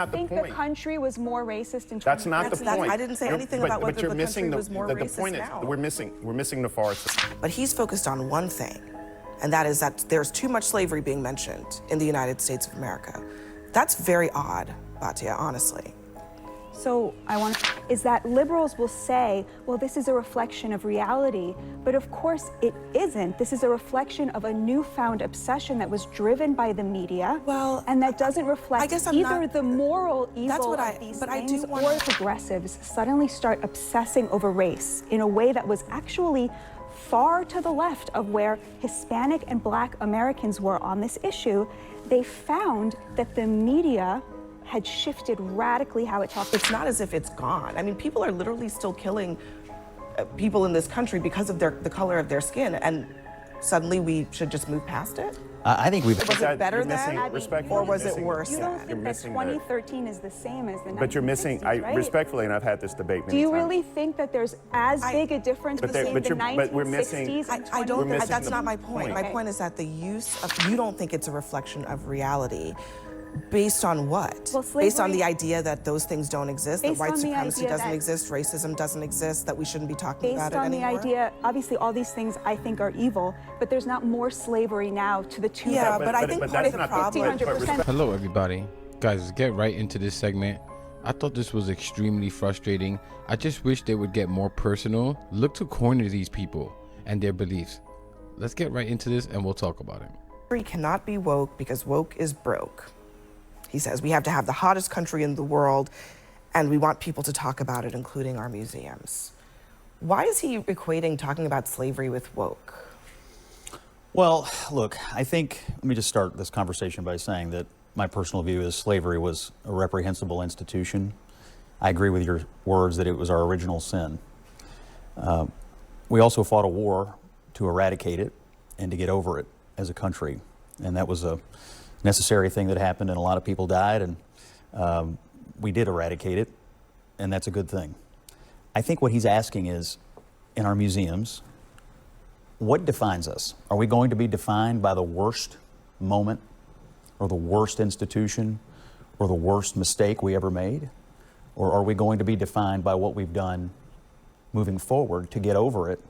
I think the country was more racist in 2015. That's not the point. I didn't say anything about whether the country was more racist point now. Is we're missing the forest. But he's focused on one thing, and that is that there's too much slavery being mentioned in the United States of America. That's very odd, Batia, honestly. So is that liberals will say, well, this is a reflection of reality, but of course it isn't. This is a reflection of a newfound obsession that was driven by the media, and that doesn't reflect either the moral evil of these things or progressives suddenly start obsessing over race in a way that was actually far to the left of where Hispanic and Black Americans were on this issue. They found that the media had shifted radically how it talked. It's not as if it's gone. I mean, people are literally still killing people in this country because of the color of their skin, and suddenly we should just move past it? I think we've... Was it better then, or was it worse? You don't think that 2013 is the same as the 1960s, But you're missing, right? Respectfully, and I've had this debate many times. Do you really think that there's as big a difference between the 1960s and 2013? I don't, that's not my point. My point is that the use of, you don't think it's a reflection of reality. Based on what? Well, based on the idea that those things don't exist, that white supremacy doesn't that exist, racism doesn't exist, that we shouldn't be talking about it Based anymore? on the idea, obviously all these things I think are evil, but there's not more slavery now to the tune of but I think part of the problem... 100%. Hello everybody. Guys, let's get right into this segment. I thought this was extremely frustrating. I just wish they would get more personal, look to corner these people and their beliefs. Let's get right into this and we'll talk about it. We cannot be woke because woke is broke. He says we have to have the hottest country in the world, and we want people to talk about it, including our museums. Why is he equating talking about slavery with woke? Well, look, I think, let me just start this conversation by saying that my personal view is slavery was a reprehensible institution. I agree with your words that it was our original sin. We also fought a war to eradicate it and to get over it as a country, and that was a necessary thing that happened, and a lot of people died, and we did eradicate it, and that's a good thing. I think what he's asking is, in our museums, what defines us? Are we going to be defined by the worst moment, or the worst institution, or the worst mistake we ever made? Or are we going to be defined by what we've done moving forward to get over it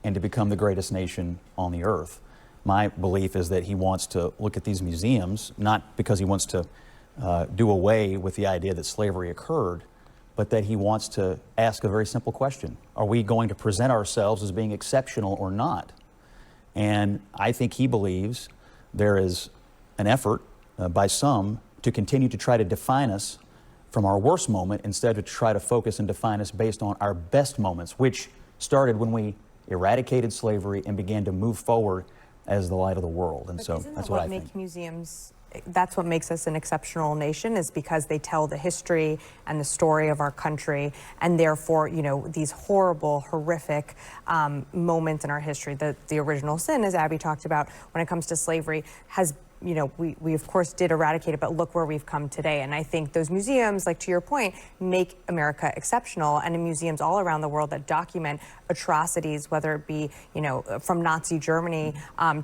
and to become the greatest nation on the earth? My belief is that he wants to look at these museums, not because he wants to do away with the idea that slavery occurred, but that he wants to ask a very simple question. Are we going to present ourselves as being exceptional or not? And I think he believes there is an effort by some to continue to try to define us from our worst moment instead of to try to focus and define us based on our best moments, which started when we eradicated slavery and began to move forward as the light of the world. And so that's what I think. Museums, that's what makes us an exceptional nation, is because they tell the history and the story of our country, and therefore, you know, these horrible, horrific moments in our history. The original sin, as Abby talked about, when it comes to slavery, has, you know, we of course did eradicate it, but look where we've come today. And I think those museums, like to your point, make America exceptional. And in museums all around the world that document atrocities, whether it be, you know, from Nazi Germany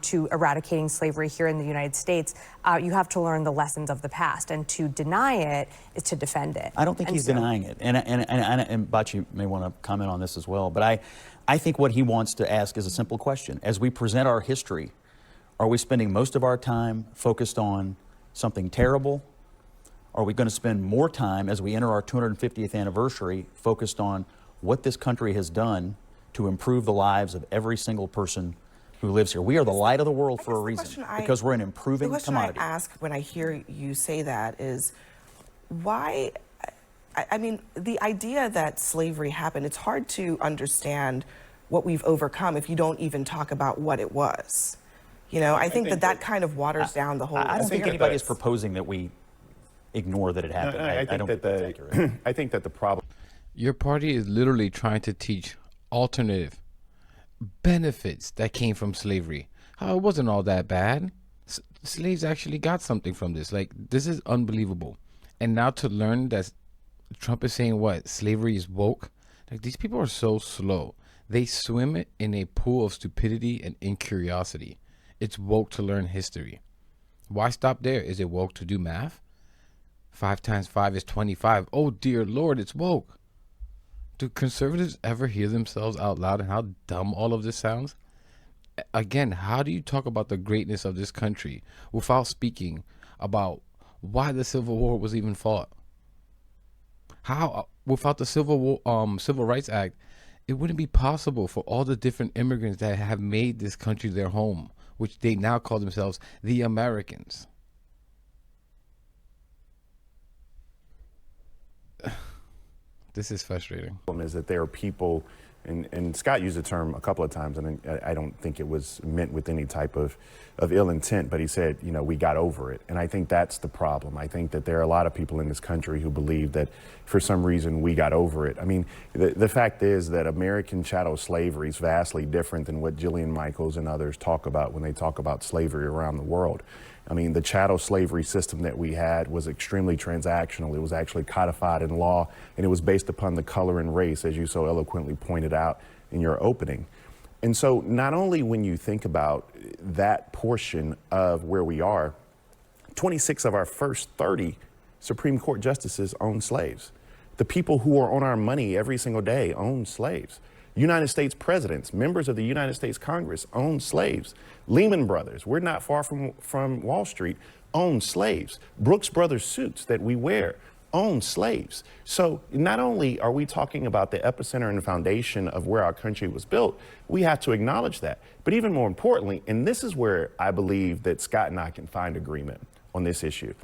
to eradicating slavery here in the United States, you have to learn the lessons of the past. And to deny it is to defend it. I don't think he's denying it. And Bachi may want to comment on this as well. But I think what he wants to ask is a simple question. As we present our history, are we spending most of our time focused on something terrible? Are we going to spend more time as we enter our 250th anniversary focused on what this country has done to improve the lives of every single person who lives here? We are the light of the world for a reason, because we're an improving commodity. The question I ask when I hear you say that is, why, I mean, the idea that slavery happened, it's hard to understand what we've overcome if you don't even talk about what it was. You know, I think that kind of waters down the whole... I don't think anybody is proposing that we ignore that it happened. I don't think that's accurate. I think that the problem... Your party is literally trying to teach alternative benefits that came from slavery. How it wasn't all that bad. Slaves actually got something from this. Like, this is unbelievable. And now to learn that Trump is saying what? Slavery is woke? Like, these people are so slow. They swim in a pool of stupidity and incuriosity. It's woke to learn history. Why stop there? Is it woke to do math? 5 times 5 is 25. Oh, dear Lord, it's woke. Do conservatives ever hear themselves out loud and how dumb all of this sounds? Again, how do you talk about the greatness of this country without speaking about why the Civil War was even fought? How, without the Civil Rights Act, it wouldn't be possible for all the different immigrants that have made this country their home, which they now call themselves the Americans. This is frustrating. Is that there are people, and Scott used the term a couple of times, and I don't think it was meant with any type of ill intent, but he said, you know, we got over it. And I think that's the problem. I think that there are a lot of people in this country who believe that for some reason we got over it. I mean, the fact is that American chattel slavery is vastly different than what Jillian Michaels and others talk about when they talk about slavery around the world. I mean, the chattel slavery system that we had was extremely transactional. It was actually codified in law, and it was based upon the color and race, as you so eloquently pointed out in your opening. And so not only when you think about that portion of where we are, 26 of our first 30 Supreme Court justices owned slaves. The people who are on our money every single day owned slaves. United States presidents, members of the United States Congress owned slaves. Lehman Brothers, we're not far from Wall Street, owned slaves. Brooks Brothers suits that we wear owned slaves. So not only are we talking about the epicenter and the foundation of where our country was built, we have to acknowledge that. But even more importantly, and this is where I believe that Scott and I can find agreement on this issue.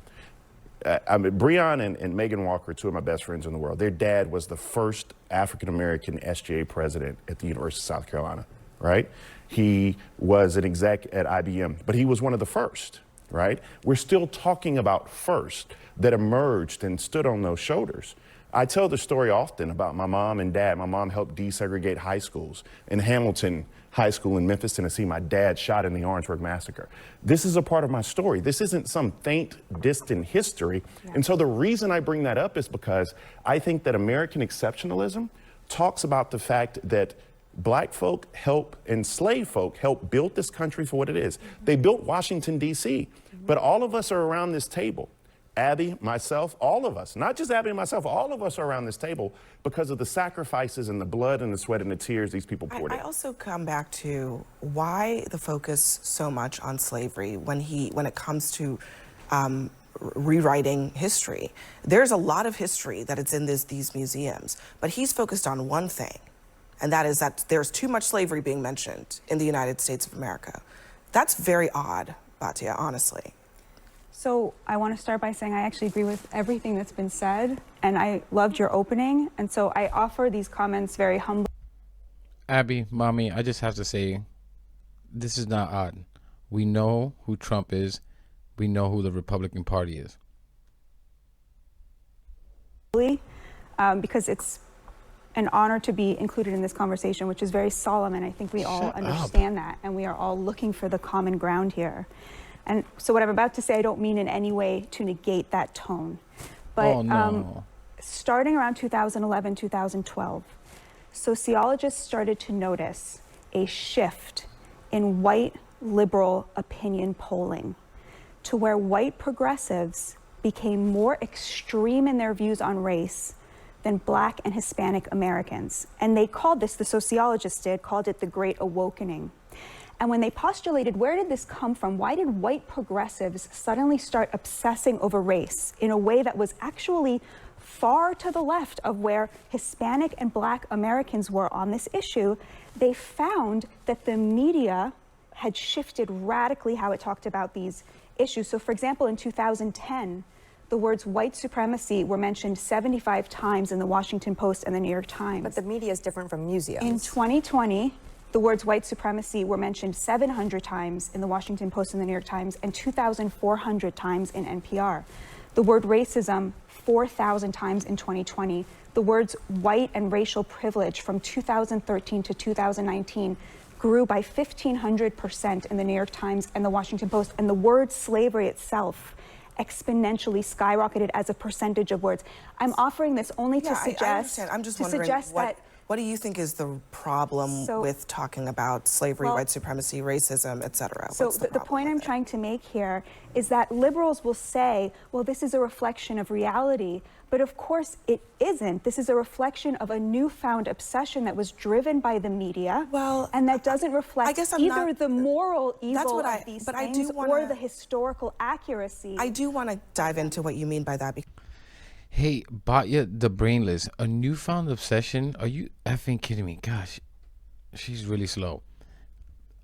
Breon and Megan Walker are two of my best friends in the world. Their dad was the first African-American SGA president at the University of South Carolina, right? He was an exec at IBM, but he was one of the first, right? We're still talking about first that emerged and stood on those shoulders. I tell the story often about my mom and dad. My mom helped desegregate high schools. In Hamilton High School in Memphis, Tennessee, my dad shot in the Orangeburg Massacre. This is a part of my story. This isn't some faint, distant history. Yeah. And so the reason I bring that up is because I think that American exceptionalism talks about the fact that Black folk enslaved folk help build this country for what it is. They built Washington, D.C., but all of us are around this table. Abby, myself, all of us, not just Abby and myself, all of us are around this table because of the sacrifices and the blood and the sweat and the tears these people poured in. I also come back to why the focus so much on slavery when it comes to rewriting history. There's a lot of history that is in these museums, but he's focused on one thing, and that is that there's too much slavery being mentioned in the United States of America. That's very odd, Batya, honestly. So I want to start by saying I actually agree with everything that's been said, and I loved your opening, and so I offer these comments very humbly. Abby, Mommy, I just have to say, this is not odd. We know who Trump is. We know who the Republican Party is. Because it's an honor to be included in this conversation, which is very solemn, and I think we all understand that, and we are all looking for the common ground here. And so what I'm about to say, I don't mean in any way to negate that tone. But starting around 2011, 2012, sociologists started to notice a shift in white liberal opinion polling to where white progressives became more extreme in their views on race than Black and Hispanic Americans. And they called this, the sociologists called it the Great Awakening. And when they postulated, where did this come from? Why did white progressives suddenly start obsessing over race in a way that was actually far to the left of where Hispanic and Black Americans were on this issue? They found that the media had shifted radically how it talked about these issues. So for example, in 2010, the words white supremacy were mentioned 75 times in the Washington Post and the New York Times. But the media is different from museums. In 2020, the words white supremacy were mentioned 700 times in the Washington Post and the New York Times and 2,400 times in NPR. The word racism 4,000 times in 2020. The words white and racial privilege from 2013 to 2019 grew by 1,500% in the New York Times and the Washington Post. And the word slavery itself exponentially skyrocketed as a percentage of words. I'm offering this only to suggest, I understand. I'm just wondering What do you think is the problem with talking about slavery, white supremacy, racism, et cetera? So the point I'm trying to make here is that liberals will say, well, this is a reflection of reality, but of course it isn't. This is a reflection of a newfound obsession that was driven by the media, and that doesn't reflect either the moral evil of these things or the historical accuracy. I do want to dive into what you mean by that. Hey, Batya the Brainless, a newfound obsession? Are you effing kidding me? Gosh, she's really slow.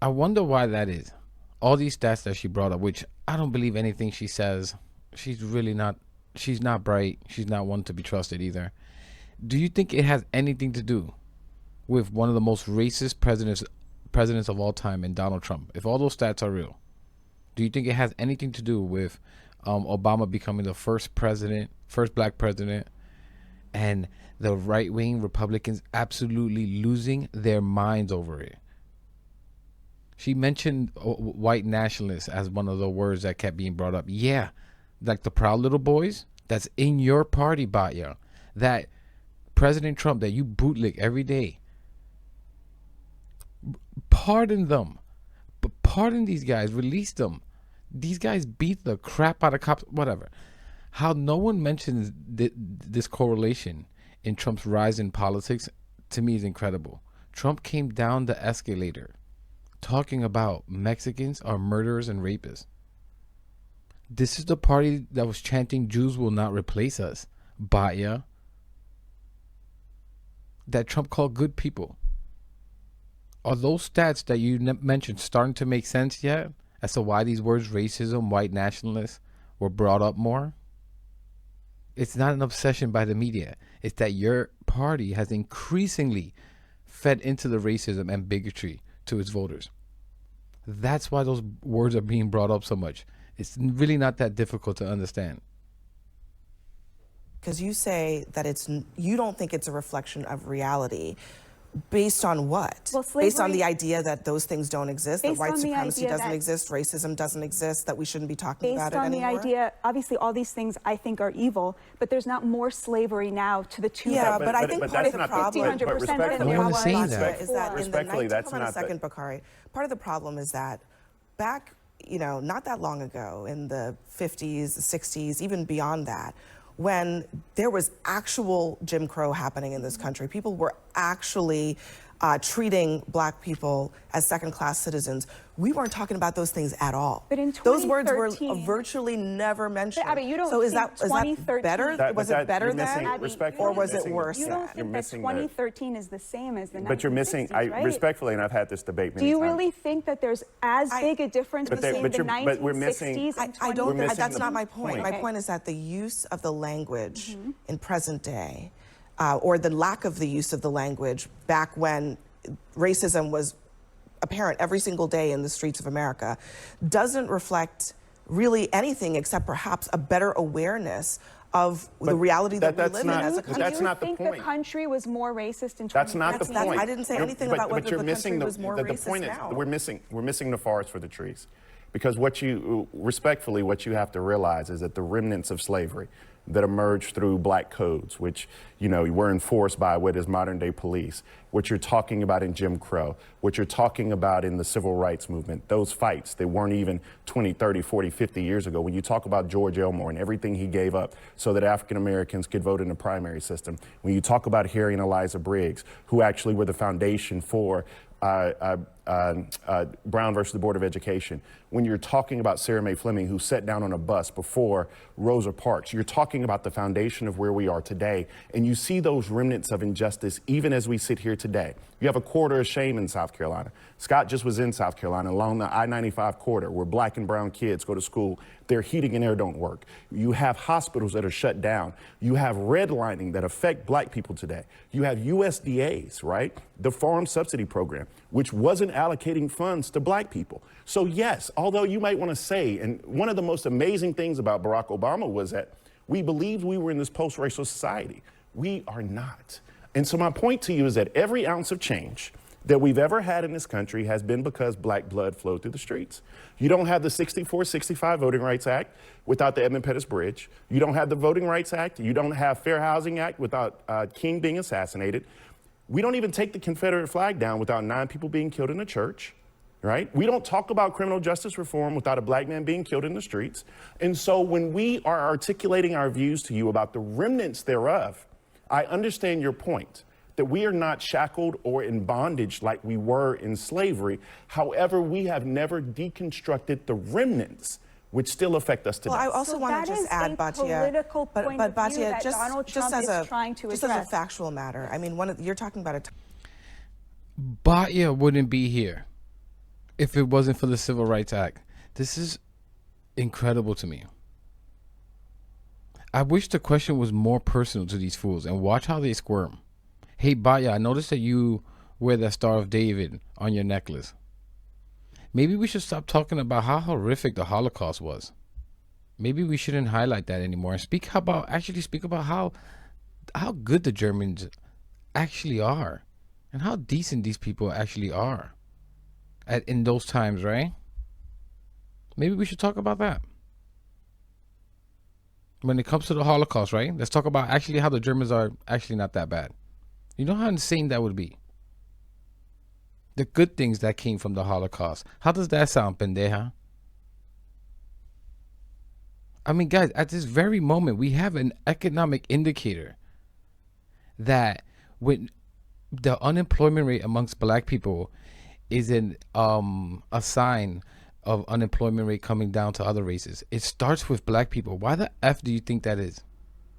I wonder why that is. All these stats that she brought up, which I don't believe anything she says. She's not bright. She's not one to be trusted either. Do you think it has anything to do with one of the most racist presidents of all time in Donald Trump? If all those stats are real, do you think it has anything to do with Obama becoming the first black president, and the right-wing Republicans absolutely losing their minds over it? She mentioned white nationalists as one of the words that kept being brought up. Yeah, like the Proud Little Boys, that's in your party, Batya. That President Trump that you bootlick every day. Pardon them. But pardon these guys, release them. These guys beat the crap out of cops, whatever. How no one mentions this correlation in Trump's rise in politics, to me, is incredible. Trump came down the escalator talking about Mexicans are murderers and rapists. This is the party that was chanting Jews will not replace us, Batya. That Trump called good people. Are those stats that you mentioned starting to make sense yet as to why these words, racism, white nationalists, were brought up more? It's not an obsession by the media. It's that your party has increasingly fed into the racism and bigotry to its voters. That's why those words are being brought up so much. It's really not that difficult to understand. Because you say that you don't think it's a reflection of reality. Based on what? Well, slavery, based on the idea that those things don't exist, that white supremacy doesn't exist, racism doesn't exist, that we shouldn't be talking about it anymore? Based on the idea, obviously all these things I think are evil, but there's not more slavery now to the tune of but I think part of the problem, is that part of the problem is that back, not that long ago, in the 50s, 60s, even beyond that, when there was actual Jim Crow happening in this country, people were actually treating black people as second-class citizens. We weren't talking about those things at all. But in those words were virtually never mentioned. Abby, you don't so is think that better? Was it better then, or was it worse? You don't think that 2013 is the same as the 1960s, but you're missing, right? Respectfully, and I've had this debate many times. Do you times. really think that there's as big a difference between the 1960s and 2013? I don't. That's not my point. My point is that the use of the language in present day, or the lack of the use of the language back when racism was apparent every single day in the streets of America, doesn't reflect really anything except perhaps a better awareness of the reality that we live in as a country. That's not the point. Do you think the country was more racist in 2013? That's not the point. I didn't say anything about whether the country was more racist point now. Is we're missing the forest for the trees. Because what you have to realize is that the remnants of slavery that emerged through black codes, which, were enforced by what is modern day police, what you're talking about in Jim Crow, what you're talking about in the civil rights movement, those fights that weren't even 20, 30, 40, 50 years ago. When you talk about George Elmore and everything he gave up so that African Americans could vote in the primary system, when you talk about Harry and Eliza Briggs, who actually were the foundation for Brown versus the Board of Education, when you're talking about Sarah Mae Fleming, who sat down on a bus before Rosa Parks, you're talking about the foundation of where we are today, and you see those remnants of injustice even as we sit here today. You have a corridor of shame in South Carolina. Scott just was in South Carolina along the I-95 corridor where black and brown kids go to school. Their heating and air don't work. You have hospitals that are shut down. You have redlining that affect black people today. You have USDAs, right? The Farm Subsidy Program, which wasn't allocating funds to black people. So yes, although you might want to say, and one of the most amazing things about Barack Obama was that we believed we were in this post-racial society. We are not. And so my point to you is that every ounce of change that we've ever had in this country has been because black blood flowed through the streets. You don't have the 64-65 Voting Rights Act without the Edmund Pettus Bridge. You don't have the Voting Rights Act. You don't have Fair Housing Act without King being assassinated. We don't even take the Confederate flag down without 9 people being killed in a church, right? We don't talk about criminal justice reform without a black man being killed in the streets. And so when we are articulating our views to you about the remnants thereof, I understand your point that we are not shackled or in bondage like we were in slavery. However, we have never deconstructed the remnants which still affect us today. Well, I also want to just add, Batia, but Batia, just as a factual matter. I mean, you're talking about Batia wouldn't be here if it wasn't for the Civil Rights Act. This is incredible to me. I wish the question was more personal to these fools, and watch how they squirm. Hey, Batia, I noticed that you wear that Star of David on your necklace. Maybe we should stop talking about how horrific the Holocaust was. Maybe we shouldn't highlight that anymore and speak about how good the Germans actually are and how decent these people actually are in those times, right? Maybe we should talk about that. When it comes to the Holocaust, right? Let's talk about actually how the Germans are actually not that bad. You know how insane that would be? The good things that came from the Holocaust. How does that sound, pendeja? I mean, guys, at this very moment, we have an economic indicator that when the unemployment rate amongst black people is a sign of unemployment rate coming down to other races. It starts with black people. Why the F do you think that is?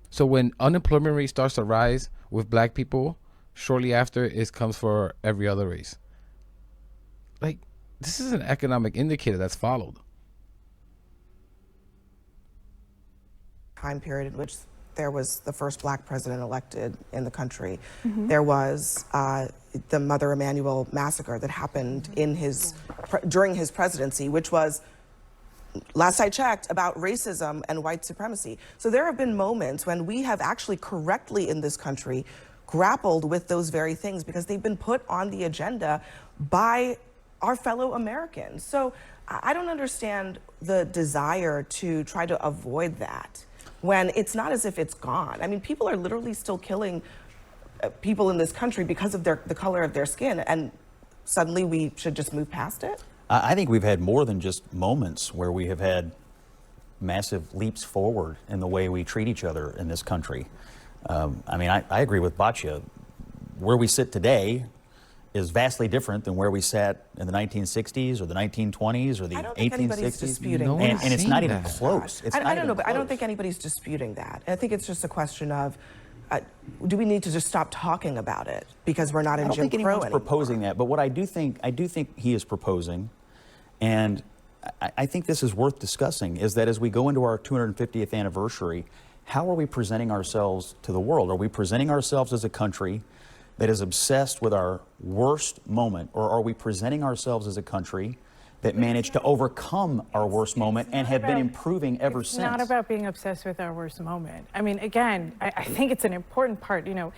So when unemployment rate starts to rise with black people, shortly after it comes for every other race. Like, this is an economic indicator that's followed. Time period in which there was the first black president elected in the country. There was the Mother Emanuel massacre that happened during his presidency, which was, last I checked, about racism and white supremacy. So there have been moments when we have actually correctly in this country grappled with those very things because they've been put on the agenda by our fellow Americans. So I don't understand the desire to try to avoid that when it's not as if it's gone. I mean, people are literally still killing people in this country because of the color of their skin, and suddenly we should just move past it? I think we've had more than just moments where we have had massive leaps forward in the way we treat each other in this country. I mean, I agree with Batia. Where we sit today is vastly different than where we sat in the 1960s or the 1920s or the 1860s. I don't think anybody's disputing and, that. and it's not even close. I don't know, but I don't think anybody's disputing that. I think it's just a question of, do we need to just stop talking about it because we're not in Jim Crow anymore? I don't think anyone's proposing that, but what I do think he is proposing, and I think this is worth discussing, is that as we go into our 250th anniversary, how are we presenting ourselves to the world? Are we presenting ourselves as a country that is obsessed with our worst moment, or are we presenting ourselves as a country that managed to overcome our worst moment and have been improving ever since? It's not about being obsessed with our worst moment. I mean, again, I think it's an important part. You know,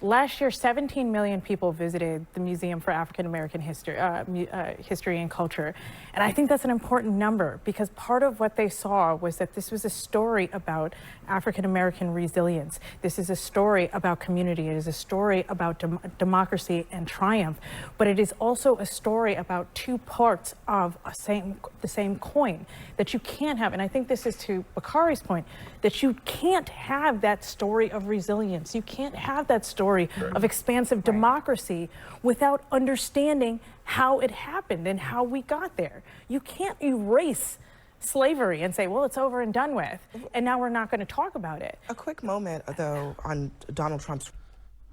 last year, 17 million people visited the Museum for African American History and Culture. And I think that's an important number because part of what they saw was that this was a story about African American resilience. This is a story about community. It is a story about democracy and triumph. But it is also a story about two parts of the same coin that you can't have. And I think this is to Bakari's point, that you can't have that story of resilience. You can't have that story of expansive democracy without understanding how it happened and how we got there. You can't erase slavery and say, well, it's over and done with, and now we're not going to talk about it. A quick moment, though, on Donald Trump's...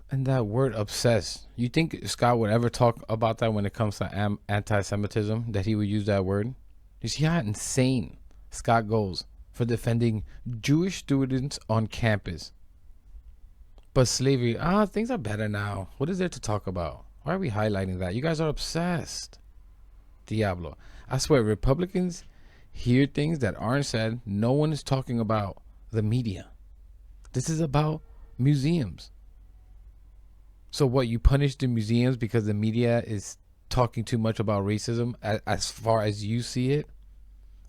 And that word obsessed, you think Scott would ever talk about that when it comes to anti-Semitism, that he would use that word? You see how insane Scott goes for defending Jewish students on campus. But slavery, things are better now. What is there to talk about? Why are we highlighting that? You guys are obsessed. Diablo. I swear, Republicans hear things that aren't said. No one is talking about the media. This is about museums. So what, you punish the museums because the media is talking too much about racism as far as you see it?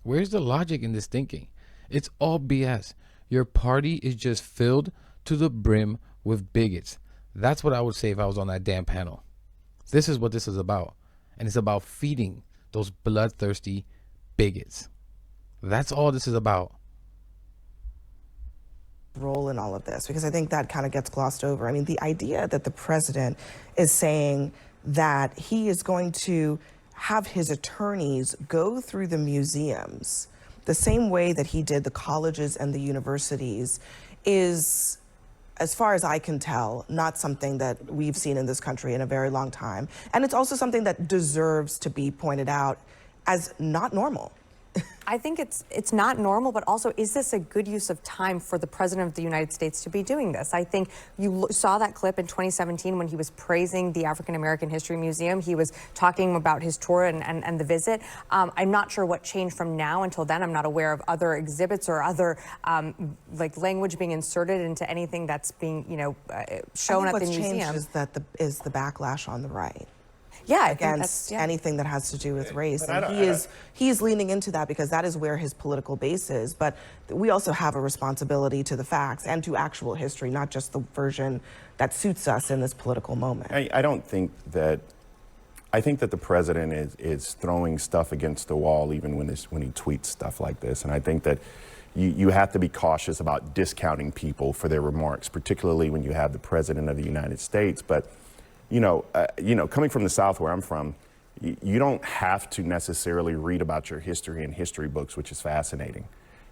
Where's the logic in this thinking? It's all BS. Your party is just filled to the brim with bigots. That's what I would say if I was on that damn panel. This is what this is about. And it's about feeding those bloodthirsty bigots. That's all this is about. Role in all of this, because I think that kind of gets glossed over. I mean, the idea that the president is saying that he is going to have his attorneys go through the museums the same way that he did the colleges and the universities is, as far as I can tell, not something that we've seen in this country in a very long time. And it's also something that deserves to be pointed out as not normal. I think it's not normal, but also, is this a good use of time for the President of the United States to be doing this? I think you saw that clip in 2017 when he was praising the African American History Museum. He was talking about his tour and the visit. I'm not sure what changed from now until then. I'm not aware of other exhibits or other like language being inserted into anything that's being, shown at the museum. What's changed is the backlash on the right. Yeah, against anything that has to do with race. But And he is leaning into that because that is where his political base is. But we also have a responsibility to the facts and to actual history, not just the version that suits us in this political moment. I don't think that. I think that the president is throwing stuff against the wall even when he tweets stuff like this. And I think that you have to be cautious about discounting people for their remarks, particularly when you have the president of the United States. But coming from the South where I'm from, you don't have to necessarily read about your history in history books, which is fascinating.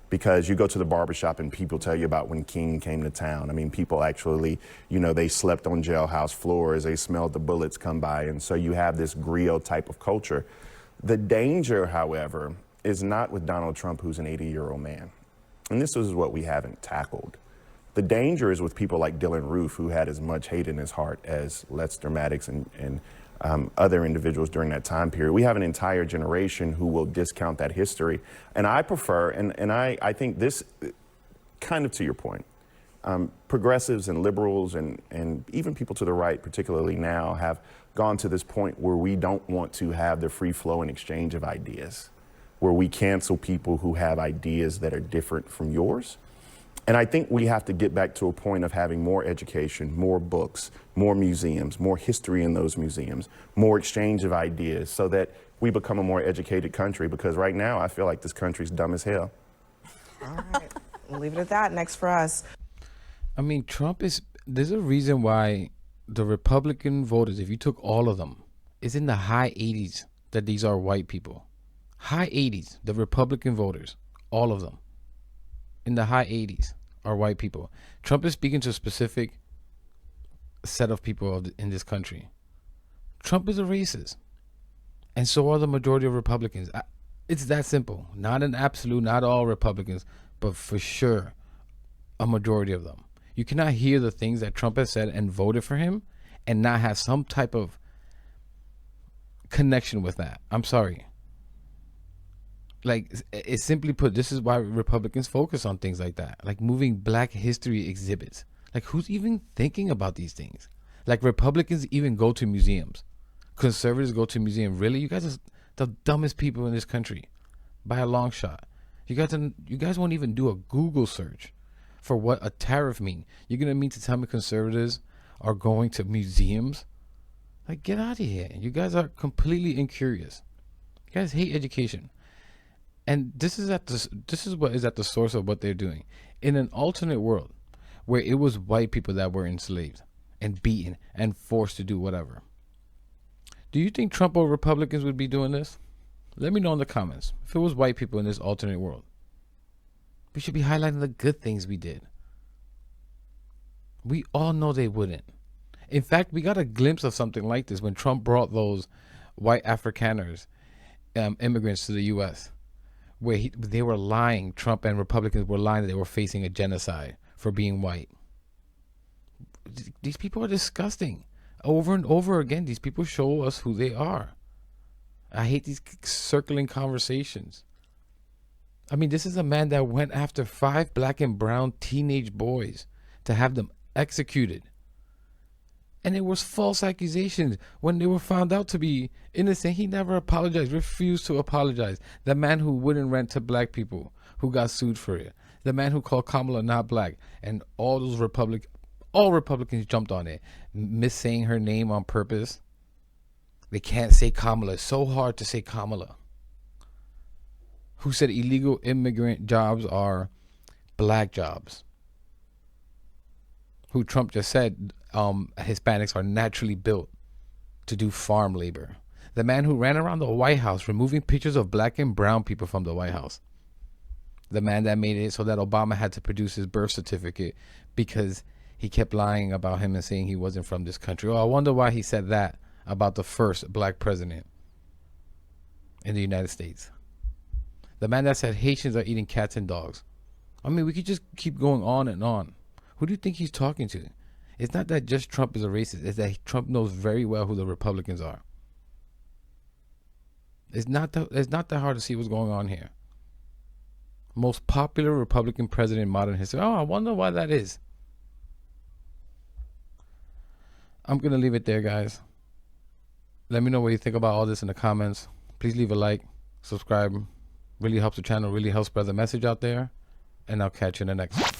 Because you go to the barbershop and people tell you about when King came to town. I mean, people actually, they slept on jailhouse floors, they smelled the bullets come by, and so you have this griot type of culture. The danger, however, is not with Donald Trump, who's an 80-year-old man. And this is what we haven't tackled. The danger is with people like Dylan Roof, who had as much hate in his heart as Lester Maddox and other individuals during that time period. We have an entire generation who will discount that history. And I prefer, and I think this, kind of to your point, progressives and liberals and even people to the right, particularly now, have gone to this point where we don't want to have the free flow and exchange of ideas, where we cancel people who have ideas that are different from yours. And I think we have to get back to a point of having more education, more books, more museums, more history in those museums, more exchange of ideas so that we become a more educated country, because right now I feel like this country's dumb as hell. All right, we'll leave it at that. Next for us. I mean, there's a reason why the Republican voters, if you took all of them, is in the high 80s that these are white people. High 80s, the Republican voters, all of them, in the high 80s are white people. Trump is speaking to a specific set of people in this country. Trump is a racist, and so are the majority of Republicans. It's that simple. Not an absolute, not all Republicans, but for sure a majority of them. You cannot hear the things that Trump has said and voted for him and not have some type of connection with that. I'm sorry. Like, it's simply put, this is why Republicans focus on things like that, like moving Black history exhibits. Like, who's even thinking about these things? Like, Republicans even go to museums. Conservatives go to museums. Really? You guys are the dumbest people in this country by a long shot. You guys won't even do a Google search for what a tariff means. You're going to mean to tell me conservatives are going to museums? Like, get out of here. You guys are completely incurious. You guys hate education. And this is what is at the source of what they're doing. In an alternate world where it was white people that were enslaved and beaten and forced to do whatever, do you think Trump or Republicans would be doing this? Let me know in the comments. If it was white people in this alternate world, we should be highlighting the good things we did. We all know they wouldn't. In fact, we got a glimpse of something like this when Trump brought those white Afrikaners, immigrants to the U.S., where they were lying. Trump and Republicans were lying that they were facing a genocide for being white. These people are disgusting. Over and over again, these people show us who they are. I hate these circling conversations. I mean, this is a man that went after 5 Black and brown teenage boys to have them executed. And it was false accusations. When they were found out to be innocent, he never apologized, refused to apologize. The man who wouldn't rent to Black people, who got sued for it. The man who called Kamala not Black. And all those All Republicans jumped on it, missaying her name on purpose. They can't say Kamala. It's so hard to say Kamala. Who said illegal immigrant jobs are black jobs? Who Trump just said Hispanics are naturally built to do farm labor. The man who ran around the White House removing pictures of black and brown people from the White House. The man that made it so that Obama had to produce his birth certificate because he kept lying about him and saying he wasn't from this country. Oh, I wonder why he said that about the first black president in the United States. The man that said Haitians are eating cats and dogs. I mean, we could just keep going on and on. Who do you think he's talking to? It's not that just Trump is a racist. It's that Trump knows very well who the Republicans are. It's not that hard to see what's going on here. Most popular Republican president in modern history. Oh, I wonder why that is. I'm going to leave it there, guys. Let me know what you think about all this in the comments. Please leave a like, subscribe. Really helps the channel, really helps spread the message out there. And I'll catch you in the next one.